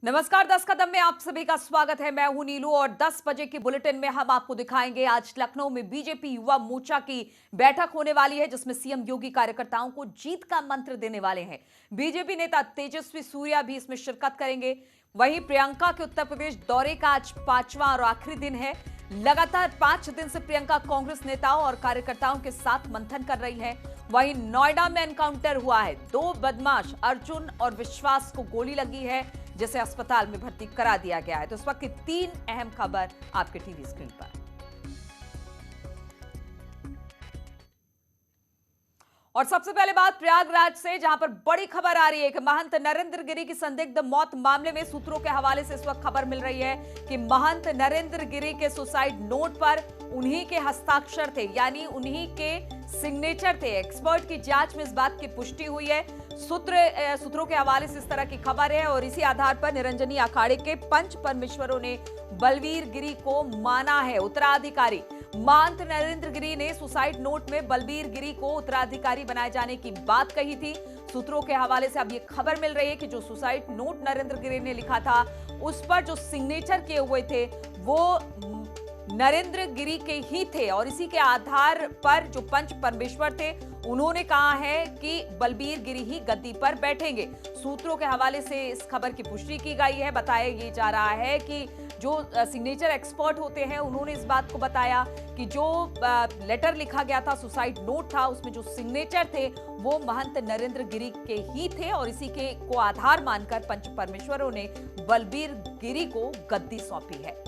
नमस्कार। 10 कदम में आप सभी का स्वागत है। मैं हूं नीलू और 10 बजे की बुलेटिन में हम आपको दिखाएंगे आज लखनऊ में बीजेपी युवा मोर्चा की बैठक होने वाली है, जिसमें सीएम योगी कार्यकर्ताओं को जीत का मंत्र देने वाले हैं। बीजेपी नेता तेजस्वी सूर्या भी इसमें शिरकत करेंगे। वहीं प्रियंका के उत्तर प्रदेश दौरे का आज 5वां और आखिरी दिन है। लगातार 5 दिन से प्रियंका कांग्रेस नेताओं और कार्यकर्ताओं के साथ मंथन कर रही है। वहीं नोएडा में एनकाउंटर हुआ है। 2 बदमाश अर्जुन और विश्वास को गोली लगी है, जिसे अस्पताल में भर्ती करा दिया गया है। तो इस वक्त की 3 अहम खबर आपके टीवी स्क्रीन पर। और सबसे पहले बात प्रयागराज से, जहां पर बड़ी खबर आ रही है कि महंत नरेंद्र गिरी की संदिग्ध मौत मामले में सूत्रों के हवाले से इस वक्त खबर मिल रही है कि महंत नरेंद्र गिरी के सुसाइड नोट पर उन्हीं के हस्ताक्षर थे, यानी उन्हीं के सिग्नेचर थे। एक्सपर्ट की जांच में इस बात की पुष्टि हुई है। सूत्रों के हवाले से इस तरह की खबर है और इसी आधार पर निरंजनी अखाड़े के पंच परमेश्वरों ने बलबीर गिरी को माना है उत्तराधिकारी। महंत नरेंद्र गिरी ने सुसाइड नोट में बलबीर गिरी को उत्तराधिकारी बनाए जाने की बात कही थी। सूत्रों के हवाले से अब यह खबर मिल रही है कि जो सुसाइड नोट नरेंद्र गिरी ने लिखा था, उस पर जो सिग्नेचर किए हुए थे वो नरेंद्र गिरी के ही थे और इसी के आधार पर जो पंच परमेश्वर थे उन्होंने कहा है कि बलबीर गिरी ही गद्दी पर बैठेंगे। सूत्रों के हवाले से इस खबर की पुष्टि की गई है। बताया ये जा रहा है कि जो सिग्नेचर एक्सपर्ट होते हैं उन्होंने इस बात को बताया कि जो लेटर लिखा गया था, सुसाइड नोट था, उसमें जो सिग्नेचर थे वो महंत नरेंद्र गिरी के ही थे और इसी के को आधार मानकर पंच परमेश्वरों ने बलबीर गिरी को गद्दी सौंपी है।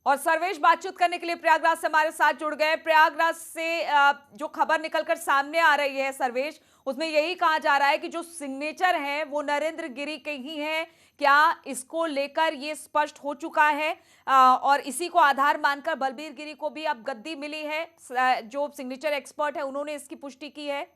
और सर्वेश बातचीत करने के लिए प्रयागराज से हमारे साथ जुड़ गए। प्रयागराज से जो खबर निकलकर सामने आ रही है सर्वेश, उसमें यही कहा जा रहा है कि जो सिग्नेचर हैं वो नरेंद्र गिरी के ही हैं। क्या इसको लेकर ये स्पष्ट हो चुका है और इसी को आधार मानकर बलबीर गिरी को भी अब गद्दी मिली है? जो सिग्नेचर एक्सपर्ट है उन्होंने इसकी पुष्टि की है।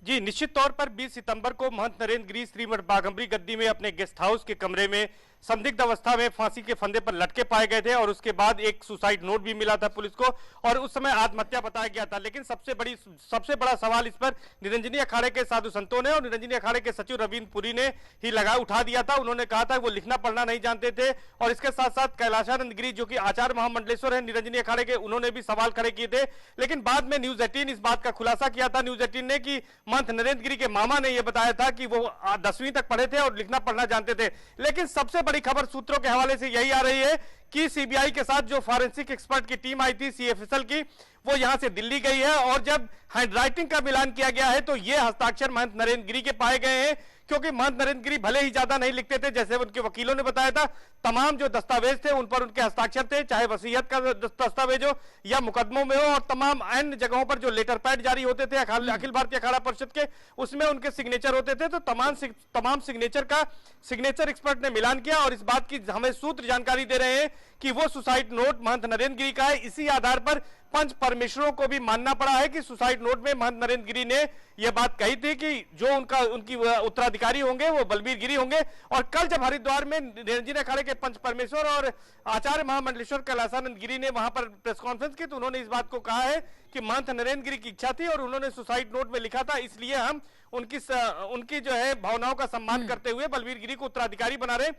जी, निश्चित तौर पर 20 सितंबर को महंत नरेंद्र गिरी श्रीमठ बाघंबरी गद्दी में अपने गेस्ट हाउस के कमरे में संदिग्ध अवस्था में फांसी के फंदे पर लटके पाए गए थे और उसके बाद एक सुसाइड नोट भी मिला था पुलिस को और उस समय आत्महत्या बताया गया था। लेकिन सबसे बड़ा सवाल इस पर निरंजनी अखाड़े के साधु संतों ने और निरंजनी अखाड़े के सचिव रविंद्र पुरी ने ही उठा दिया था। उन्होंने कहा था वो लिखना पढ़ना नहीं जानते थे और इसके साथ साथ कैलाशानंद गिरी जो कि आचार्य महामंडलेश्वर है निरंजनी अखाड़े के, उन्होंने भी सवाल खड़े किए थे। लेकिन बाद में न्यूज 18 इस बात का खुलासा किया था, न्यूज 18 ने, कि महंत नरेंद्र गिरी के मामा ने यह बताया था कि वो 10वीं तक पढ़े थे और लिखना पढ़ना जानते थे। लेकिन सबसे बड़ी खबर सूत्रों के हवाले से यही आ रही है कि सीबीआई के साथ जो फॉरेंसिक एक्सपर्ट की टीम आई थी सीएफएसएल की, वो यहां से दिल्ली गई है और जब हैंडराइटिंग का मिलान किया गया है तो ये हस्ताक्षर महंत नरेंद्र गिरी के पाए गए हैं। क्योंकि महंत नरेंद्र गिरी भले ही ज्यादा नहीं लिखते थे, जैसे उनके वकीलों ने बताया था, तमाम जो दस्तावेज थे उन पर उनके हस्ताक्षर थे, चाहे वसीयत का दस्तावेज हो या मुकदमों में हो और तमाम अन्य जगहों पर जो लेटर पैड जारी होते थे अखिल भारतीय अखाड़ा परिषद के, उसमें उनके सिग्नेचर होते थे। तो तमाम सिग्नेचर एक्सपर्ट ने मिलान किया और इस बात की हमें सूत्र जानकारी दे रहे हैं कि वो सुसाइड नोट महंत नरेंद्र गिरी का है। इसी आधार पर पंच परमेश्वरों को भी मानना पड़ा है कि सुसाइड नोट में महंत नरेंद्र गिरी ने यह बात कही थी कि जो उनकी उत्तराधिकारी होंगे वो बलबीर गिरी होंगे। और कल जब हरिद्वार में निरंजनी अखाड़े के पंच परमेश्वर और आचार्य महामंडलेश्वर कैलाशानंद गिरी ने वहां पर प्रेस कॉन्फ्रेंस की तो उन्होंने इस बात को कहा है कि महंत नरेंद्र गिरी की इच्छा थी और उन्होंने सुसाइड नोट में लिखा था, इसलिए हम उनकी जो है भावनाओं का सम्मान करते हुए बलबीर गिरी को उत्तराधिकारी बना रहे।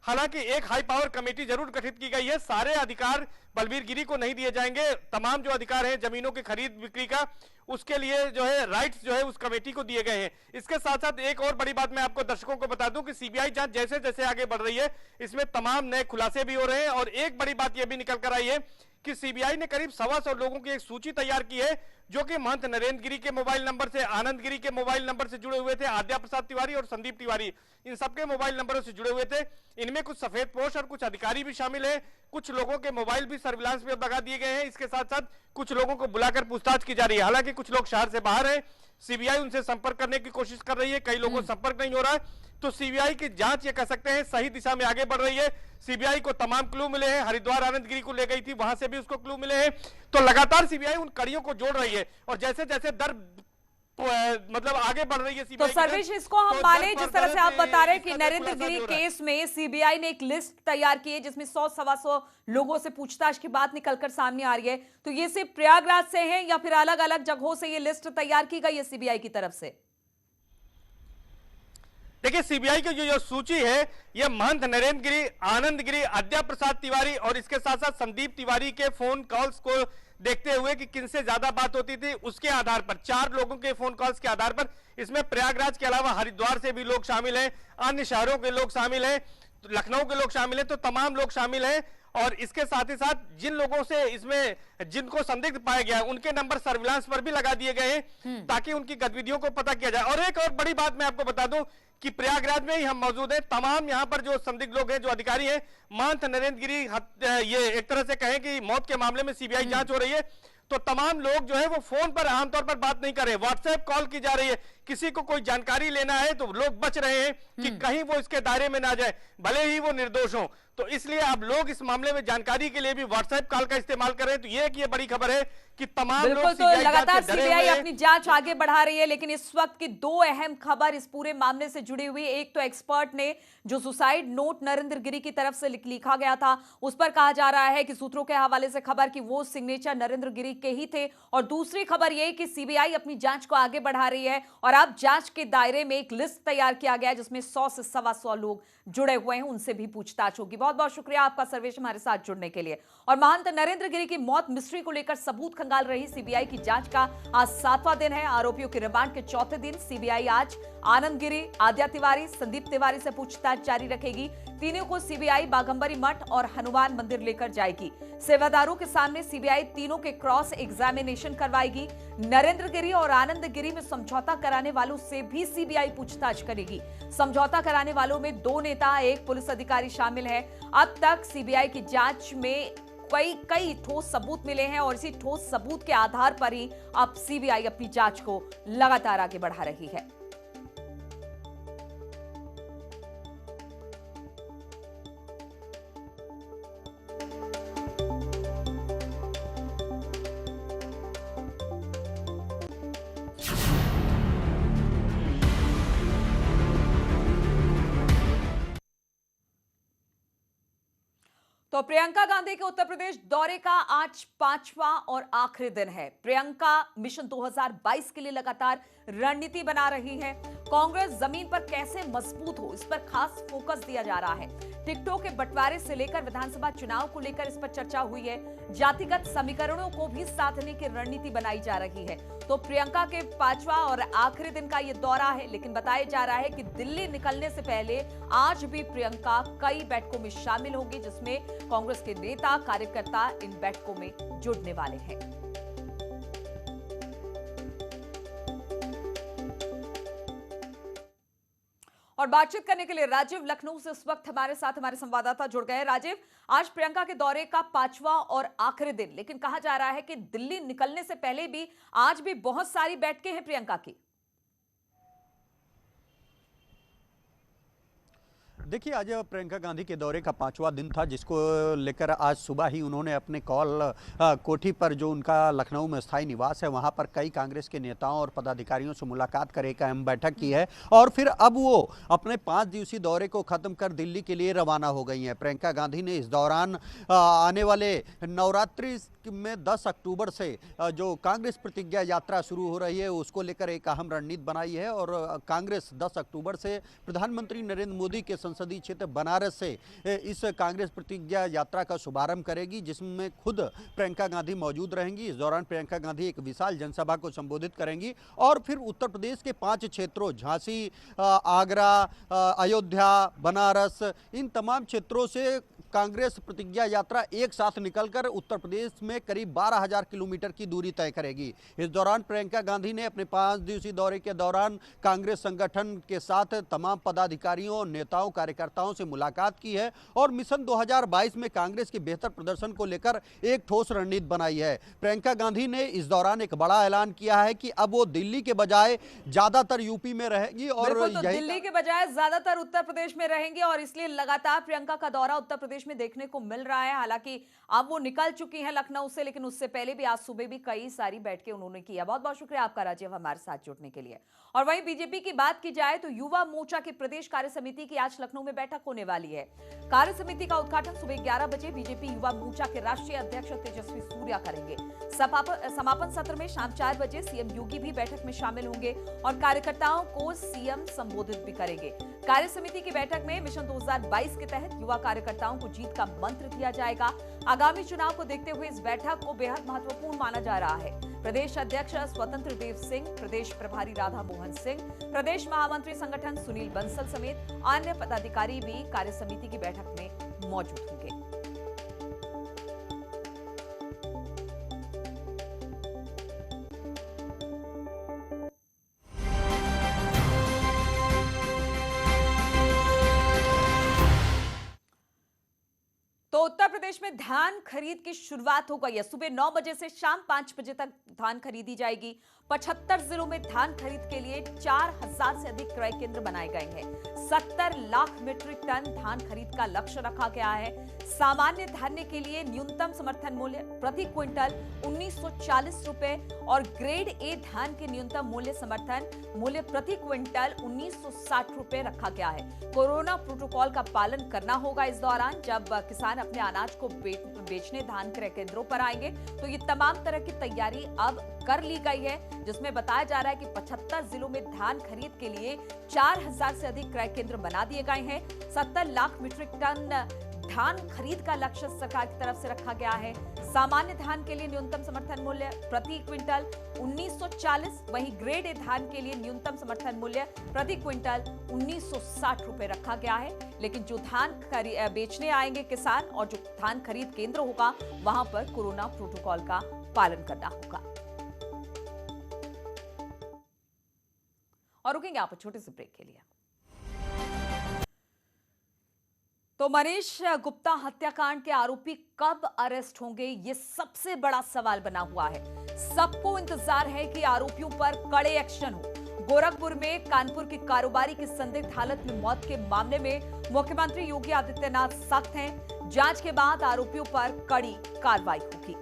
हालांकि एक हाई पावर कमेटी जरूर गठित की गई है, सारे अधिकार बलबीर गिरी को नहीं दिए जाएंगे। तमाम जो अधिकार हैं जमीनों की खरीद बिक्री का, उसके लिए जो है राइट्स जो है उस कमेटी को दिए गए हैं। इसके साथ साथ एक और बड़ी बात मैं आपको दर्शकों को बता दूं कि सीबीआई जांच जैसे जैसे आगे बढ़ रही है इसमें तमाम नए खुलासे भी हो रहे हैं और एक बड़ी बात यह भी निकल कर आई है कि सीबीआई ने करीब 125 लोगों की एक सूची तैयार की है जो कि महंत नरेंद्र गिरी के मोबाइल नंबर से, आनंद गिरी के मोबाइल नंबर से जुड़े हुए थे, आद्या प्रसाद तिवारी और संदीप तिवारी, इन सबके मोबाइल नंबरों से जुड़े हुए थे। इनमें कुछ सफेद पोश और कुछ अधिकारी भी शामिल हैं। कुछ लोगों के मोबाइल भी सर्विलांस में लगा दिए गए हैं। इसके साथ साथ कुछ लोगों को बुलाकर पूछताछ की जा रही है। हालांकि कुछ लोग शहर से बाहर हैं, सीबीआई उनसे संपर्क करने की कोशिश कर रही है, कई लोगों से संपर्क नहीं हो रहा है। तो सीबीआई की जांच ये कह सकते हैं सही दिशा में आगे बढ़ रही है। सीबीआई को तमाम क्लू मिले हैं, हरिद्वार आनंद गिरी को ले गई थी, वहां से भी उसको क्लू मिले हैं। तो लगातार सीबीआई उन कड़ियों को जोड़ रही है और जैसे जैसे दर मतलब आगे बढ़ रही है तो सर्वेश, इसको हम माने जिस तरह से आप बता रहे हैं कि नरेंद्र गिरी केस में सीबीआई ने एक लिस्ट तैयार की है जिसमें 100-125 लोगों से पूछताछ की बात निकलकर सामने आ रही है, तो ये सिर्फ प्रयागराज से है या फिर अलग अलग जगहों से ये लिस्ट तैयार की गई है सीबीआई की तरफ से? देखिए, सीबीआई की जो सूची है, यह महंत नरेंद्र गिरी, आनंद गिरी, अद्या प्रसाद तिवारी और इसके साथ साथ संदीप तिवारी के फोन कॉल्स को देखते हुए कि किनसे ज्यादा बात होती थी, उसके आधार पर 4 लोगों के फोन कॉल्स के आधार पर, इसमें प्रयागराज के अलावा हरिद्वार से भी लोग शामिल हैं, अन्य शहरों के लोग शामिल हैं, लखनऊ के लोग शामिल हैं, तो तमाम लोग शामिल हैं। और इसके साथ ही साथ जिन लोगों से इसमें जिनको संदिग्ध पाया गया उनके नंबर सर्विलांस पर भी लगा दिए गए हैं ताकि उनकी गतिविधियों को पता किया जाए। और एक और बड़ी बात मैं आपको बता दूं कि प्रयागराज में ही हम मौजूद हैं। तमाम यहां पर जो संदिग्ध लोग हैं, जो अधिकारी हैं, महंत नरेंद्र गिरी ये एक तरह से कहें कि मौत के मामले में सीबीआई जांच हो रही है, तो तमाम लोग जो है वो फोन पर आमतौर पर बात नहीं कर रहे, व्हाट्सएप कॉल की जा रही है। किसी को कोई जानकारी लेना है तो लोग बच रहे हैं कि कहीं वो इसके दायरे में ना जाए, भले ही वो निर्दोष हो। तो इसलिए अब लोग इस मामले में जानकारी के लिए भी व्हाट्सएप कॉल का इस्तेमाल कर रहे हैं। तो ये बड़ी खबर है कि तमाम लोग बिल्कुल, तो लगातार सीबीआई अपनी जांच आगे बढ़ा रही है, लेकिन इस वक्त की 2 अहम खबर इस पूरे मामले से जुड़ी हुई। एक तो एक्सपर्ट ने जो सुसाइड नोट नरेंद्र गिरी की तरफ से लिखा गया था, उस पर कहा जा रहा है कि सूत्रों के हवाले से खबर कि वो सिग्नेचर नरेंद्र गिरी के ही थे। और दूसरी खबर यह कि सीबीआई अपनी जांच को आगे बढ़ा रही है और अब जांच के दायरे में एक लिस्ट तैयार किया गया है जिसमें 100 से 125 लोग जुड़े हुए हैं, उनसे भी पूछताछ होगी। बहुत बहुत शुक्रिया आपका सर्वेश हमारे साथ जुड़ने के लिए। और महंत नरेंद्र गिरी की मौत मिस्ट्री को लेकर सबूत खंगाल रही सीबीआई की जांच का आज 7वां दिन है। आरोपियों के रिमांड के चौथे दिन सीबीआई आज आनंद गिरी, आद्या तिवारी, संदीप तिवारी से पूछताछ जारी रखेगी। तीनों को सीबीआई बाघंबरी मठ और हनुमान मंदिर लेकर जाएगी। सेवादारों के सामने सीबीआई तीनों के क्रॉस एग्जामिनेशन करवाएगी। नरेंद्र गिरी और आनंद गिरी में समझौता कराने वालों से भी सीबीआई पूछताछ करेगी। समझौता कराने वालों में 2 नेता, 1 पुलिस अधिकारी शामिल है। अब तक सीबीआई की जांच में कई ठोस सबूत मिले हैं और इसी ठोस सबूत के आधार पर ही अब सीबीआई अपनी जांच को लगातार आगे बढ़ा रही है। तो प्रियंका गांधी के उत्तर प्रदेश दौरे का आज 5वां और आखिरी दिन है। प्रियंका मिशन 2022 के लिए लगातार रणनीति बना रही है। कांग्रेस जमीन पर कैसे मजबूत हो, इस पर खास फोकस दिया जा रहा है। टिकटों के बंटवारे से लेकर विधानसभा चुनाव को लेकर इस पर चर्चा हुई है। जातिगत समीकरणों को भी साधने की रणनीति बनाई जा रही है। तो प्रियंका के 5वां और आखिरी दिन का यह दौरा है, लेकिन बताया जा रहा है कि दिल्ली निकलने से पहले आज भी प्रियंका कई बैठकों में शामिल होंगी, जिसमें कांग्रेस के नेता कार्यकर्ता इन बैठकों में जुड़ने वाले हैं। और बातचीत करने के लिए राजीव लखनऊ से इस वक्त हमारे साथ हमारे संवाददाता जुड़ गए। राजीव, आज प्रियंका के दौरे का 5वां और आखिरी दिन, लेकिन कहा जा रहा है कि दिल्ली निकलने से पहले भी आज भी बहुत सारी बैठकें हैं प्रियंका की। देखिए, आज प्रियंका गांधी के दौरे का 5वां दिन था, जिसको लेकर आज सुबह ही उन्होंने अपने कॉल कोठी पर, जो उनका लखनऊ में स्थायी निवास है, वहां पर कई कांग्रेस के नेताओं और पदाधिकारियों से मुलाकात कर एक अहम बैठक की है। और फिर अब वो अपने 5 दिवसीय दौरे को खत्म कर दिल्ली के लिए रवाना हो गई हैं। प्रियंका गांधी ने इस दौरान आने वाले नवरात्रि में 10 अक्टूबर से जो कांग्रेस प्रतिज्ञा यात्रा शुरू हो रही है, उसको लेकर एक अहम रणनीति बनाई है। और कांग्रेस 10 अक्टूबर से प्रधानमंत्री नरेंद्र मोदी के संसदीय क्षेत्र बनारस से इस कांग्रेस प्रतिज्ञा यात्रा का शुभारंभ करेगी, जिसमें खुद प्रियंका गांधी मौजूद रहेंगी। इस दौरान प्रियंका गांधी एक विशाल जनसभा को संबोधित करेंगी और फिर उत्तर प्रदेश के 5 क्षेत्रों, झांसी, आगरा, अयोध्या, बनारस, इन तमाम क्षेत्रों से कांग्रेस प्रतिज्ञा यात्रा एक साथ निकलकर उत्तर प्रदेश में करीब 12,000 किलोमीटर की दूरी तय करेगी। इस दौरान प्रियंका गांधी ने अपने 5 दिवसीय दौरे के दौरान कांग्रेस संगठन के साथ तमाम पदाधिकारियों, नेताओं, कार्यकर्ताओं से मुलाकात की है और मिशन 2022 में कांग्रेस के बेहतर प्रदर्शन को लेकर एक ठोस रणनीति बनाई है। प्रियंका गांधी ने इस दौरान एक बड़ा ऐलान किया है कि अब वो दिल्ली के बजाय ज्यादातर यूपी में रहेंगी और तो दिल्ली के बजाय ज्यादातर उत्तर प्रदेश में रहेंगे और इसलिए लगातार प्रियंका का दौरा उत्तर प्रदेश में देखने को मिल रहा है। हालांकि अब वो निकल चुकी हैं लखनऊ से, लेकिन उससे पहले भी आज सुबह भी कई सारी बैठकें उन्होंने की है। बहुत बहुत शुक्रिया आपका राजीव हमारे साथ जुड़ने के लिए। और वहीं बीजेपी की बात की जाए तो युवा मोर्चा की प्रदेश कार्य समिति की आज लखनऊ में बैठक होने वाली है। कार्य समिति का उद्घाटन सुबह 11 बजे बीजेपी युवा मोर्चा के राष्ट्रीय अध्यक्ष तेजस्वी सूर्या करेंगे। समापन सत्र में शाम 4 बजे सीएम योगी भी बैठक में शामिल होंगे और कार्यकर्ताओं को सीएम संबोधित भी करेंगे। कार्य समिति की बैठक में मिशन 2022 के तहत युवा कार्यकर्ताओं को जीत का मंत्र दिया जाएगा। आगामी चुनाव को देखते हुए इस बैठक को बेहद महत्वपूर्ण माना जा रहा है। प्रदेश अध्यक्ष स्वतंत्र देव सिंह, प्रदेश प्रभारी राधा मोहन सिंह, प्रदेश महामंत्री संगठन सुनील बंसल समेत अन्य पदाधिकारी भी कार्य समिति की बैठक में मौजूद होंगे। तो उत्तर प्रदेश में धान खरीद की शुरुआत हो गई है। सुबह 9 बजे से शाम 5 बजे तक धान खरीदी जाएगी। 75 जिलों में धान खरीद के लिए 4000 से अधिक क्रय केंद्र बनाए गए हैं। 70 लाख मीट्रिक टन धान खरीद का लक्ष्य रखा गया है। सामान्य धान्य के लिए न्यूनतम समर्थन मूल्य प्रति क्विंटल 1940 रुपए और ग्रेड ए धान के न्यूनतम मूल्य समर्थन मूल्य प्रति क्विंटल 1960 रुपए रखा गया है। कोरोना प्रोटोकॉल का पालन करना होगा इस दौरान। जब किसान अपने अनाज को बेचने धान क्रय केंद्रों पर आएंगे तो ये तमाम तरह की तैयारी अब कर ली गई है, जिसमें बताया जा रहा है कि 75 जिलों में धान खरीद के लिए 4000 से अधिक क्रय केंद्र बना दिए गए हैं। 70 लाख मीट्रिक टन धान खरीद का लक्ष्य सरकार की तरफ से रखा गया है। सामान्य धान के लिए न्यूनतम समर्थन मूल्य प्रति क्विंटल 1940, वहीं ग्रेड ए धान के लिए न्यूनतम समर्थन मूल्य प्रति क्विंटल 1960 रुपए रखा गया है। लेकिन जो धान बेचने आएंगे किसान और जो धान खरीद केंद्र होगा वहां पर कोरोना प्रोटोकॉल का पालन करना होगा। और रुकेंगे आप छोटे से ब्रेक के लिए। तो मनीष गुप्ता हत्याकांड के आरोपी कब अरेस्ट होंगे, ये सबसे बड़ा सवाल बना हुआ है। सबको इंतजार है कि आरोपियों पर कड़े एक्शन हो। गोरखपुर में कानपुर की कारोबारी की संदिग्ध हालत में मौत के मामले में मुख्यमंत्री योगी आदित्यनाथ सख्त हैं। जांच के बाद आरोपियों पर कड़ी कार्रवाई होगी।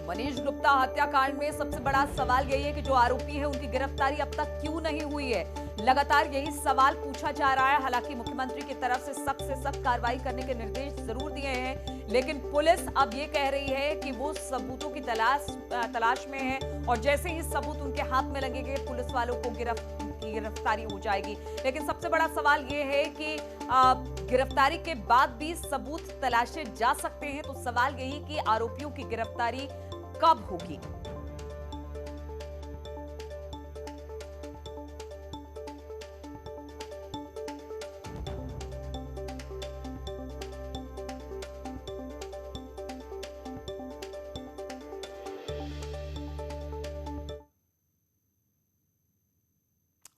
मनीष गुप्ता हत्याकांड में सबसे बड़ा सवाल यही है कि जो आरोपी है उनकी गिरफ्तारी अब तक क्यों नहीं हुई है। लगातार यही सवाल पूछा जा रहा है। हालांकि मुख्यमंत्री की तरफ से सख्त कार्रवाई करने के निर्देश जरूर दिए हैं, लेकिन पुलिस अब ये कह रही है कि वो सबूतों की तलाश में है और जैसे ही सबूत उनके हाथ में लगेंगे पुलिस वालों को गिरफ्तारी हो जाएगी। लेकिन सबसे बड़ा सवाल ये है कि गिरफ्तारी के बाद भी सबूत तलाशे जा सकते हैं, तो सवाल यही कि आरोपियों की गिरफ्तारी कब होगी।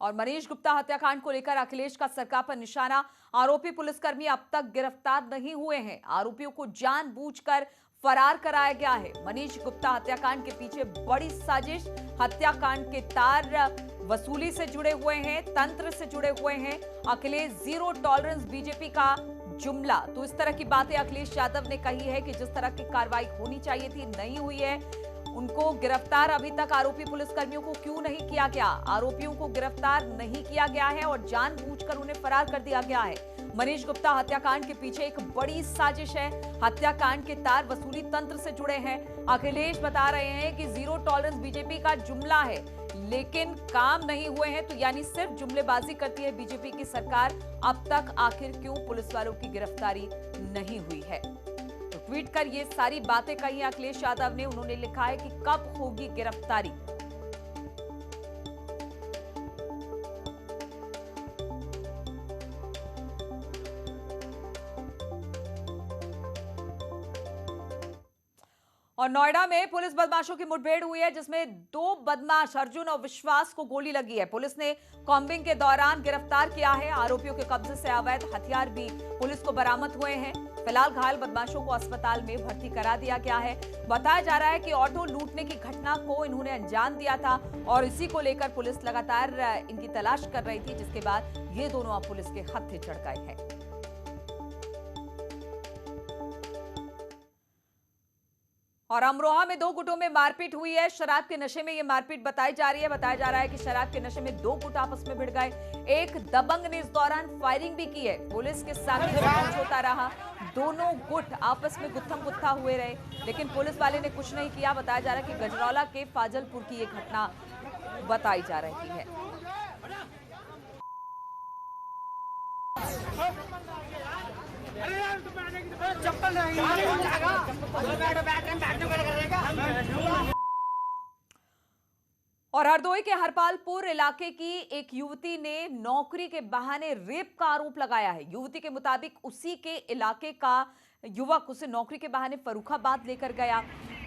और मनीष गुप्ता हत्याकांड को लेकर अखिलेश का सरकार पर निशाना। आरोपी पुलिसकर्मी अब तक गिरफ्तार नहीं हुए हैं। आरोपियों को जानबूझकर फरार कराया गया है। मनीष गुप्ता हत्याकांड के पीछे बड़ी साजिश, हत्याकांड के तार वसूली से जुड़े हुए हैं, तंत्र से जुड़े हुए हैं। अखिलेश जीरो टॉलरेंस बीजेपी का जुमला। तो इस तरह की बातें अखिलेश यादव ने कही है कि जिस तरह की कार्रवाई होनी चाहिए थी नहीं हुई है। उनको गिरफ्तार अभी तक आरोपी पुलिसकर्मियों को क्यों नहीं किया गया, आरोपियों को गिरफ्तार नहीं किया गया है और जानबूझकर उन्हें फरार कर दिया गया है। मनीष गुप्ता हत्याकांड के पीछे एक बड़ी साजिश है। हत्याकांड के तार वसूली तंत्र से जुड़े हैं। अखिलेश बता रहे हैं कि जीरो टॉलरेंस बीजेपी का जुमला है, लेकिन काम नहीं हुए हैं, तो यानी सिर्फ जुमलेबाजी करती है बीजेपी की सरकार। अब तक आखिर क्यों पुलिस वालों की गिरफ्तारी नहीं हुई है। तो ट्वीट कर ये सारी बातें कही अखिलेश यादव ने। उन्होंने लिखा है कि कब होगी गिरफ्तारी। और नोएडा में पुलिस बदमाशों की मुठभेड़ हुई है, जिसमें 2 बदमाश अर्जुन और विश्वास को गोली लगी है। पुलिस ने कॉम्बिंग के दौरान गिरफ्तार किया है। आरोपियों के कब्जे से अवैध हथियार भी पुलिस को बरामद हुए हैं। फिलहाल घायल बदमाशों को अस्पताल में भर्ती करा दिया गया है। बताया जा रहा है कि ऑटो लूटने की घटना को इन्होंने अंजाम दिया था और इसी को लेकर पुलिस लगातार इनकी तलाश कर रही थी, जिसके बाद ये दोनों अब पुलिस के हत्थे चढ़ गए हैं। और अमरोहा में 2 गुटों में मारपीट हुई है। शराब के नशे में ये मारपीट बताई जा रही है। बताया जा रहा है कि शराब के नशे में 2 गुट आपस में भिड़ गए। एक दबंग ने इस दौरान फायरिंग भी की है। पुलिस के सामने संघर्ष होता रहा, दोनों गुट आपस में गुत्थम गुत्था हुए रहे, लेकिन पुलिस वाले ने कुछ नहीं किया। बताया जा रहा है कि गजरौला के फाजलपुर की ये घटना बताई जा रही है। और हरदोई के हरपालपुर इलाके की एक युवती ने नौकरी के बहाने रेप का आरोप लगाया है। युवती के मुताबिक उसी के इलाके का युवक उसे नौकरी के बहाने फर्रुखाबाद लेकर गया,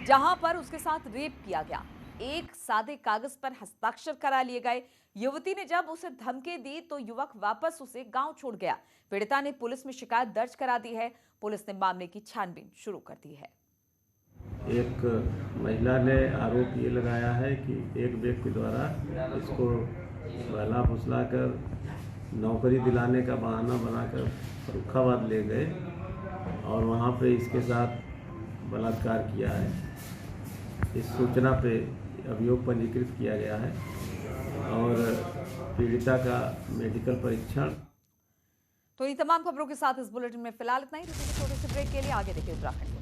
जहां पर उसके साथ रेप किया गया। एक सादे कागज पर हस्ताक्षर करा लिए गए। युवती ने जब उसे धमकी दी तो युवक वापस उसे गांव छोड़ गया। पीड़िता ने पुलिस में शिकायत दर्ज करा दी है। पुलिस ने मामले की छानबीन शुरू कर दी है। एक महिला ने आरोप ये लगाया है कि एक व्यक्ति द्वारा इसको बहला फुसला कर नौकरी दिलाने का बहाना बनाकर फर्रुखाबाद ले गए और वहाँ पे इसके साथ बलात्कार किया है। इस सूचना पे अभियोग पंजीकृत किया गया है और पीड़िता का मेडिकल परीक्षण। तो इन तमाम खबरों के साथ इस बुलेटिन में फिलहाल इतना ही। छोटे से ब्रेक के लिए आगे देखिए उत्तराखंड।